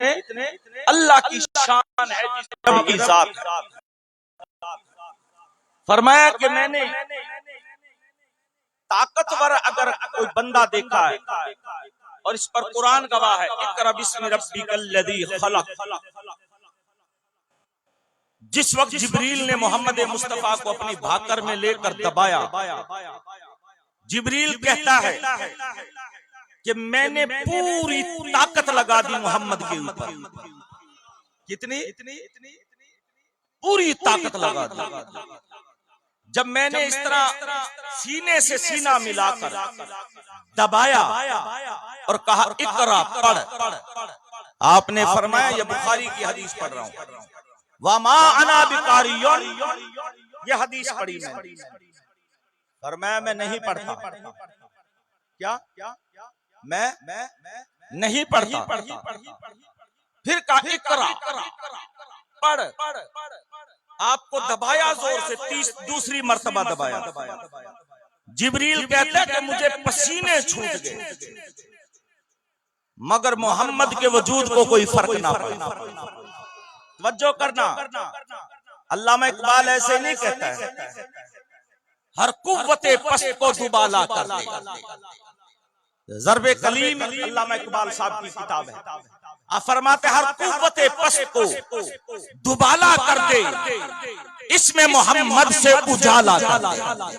अल्लाह की शान है जिसकी रब की जात है। फरमाया कि मैंने ताकतवर अगर कोई बंदा देखा है और इस पर कुरान गवाह है, इक़रा बिस्मि रब्बिकल लज़ी खलक़। जिस वक्त जिब्रील ने मोहम्मद मुस्तफा को अपनी भाकर में लेकर दबाया, जिब्रील कहता है कि मैंने पूरी ताकत लगा दी मोहम्मद के ऊपर। कितनी? पूरी ताकत लगा दी। जब मैंने इस तरह सीने से सीना मिलाकर दबाया और कहा इक़रा पढ़, आपने फरमाया, यह बुखारी की हदीस पढ़ रहा हूं, वमा अना बिकारियन, यह हदीस पढ़ी मैंने। फरमाया मैं नहीं पढ़ता। क्या? मैं नहीं पढ़ता। फिर कहा इक़रा पढ़, आपको दबाया जोर से, दूसरी मर्तबा दबाया। जिब्रील कहता है कि मुझे पसीने छूट गए, मगर मोहम्मद के वजूद को कोई फर्क ना पड़ा। तवज्जो करना, अल्लामा इकबाल ऐसे नहीं कहता है, हर कुव्वते पस्त को दुबाला कर दे। ज़र्बे कलीम अल्लामा इकबाल साहब की किताब है। आप फरमाते हर कुव्वते पस्त को दुबाला कर दे, इसमें मोहम्मद से उजाला कर दे।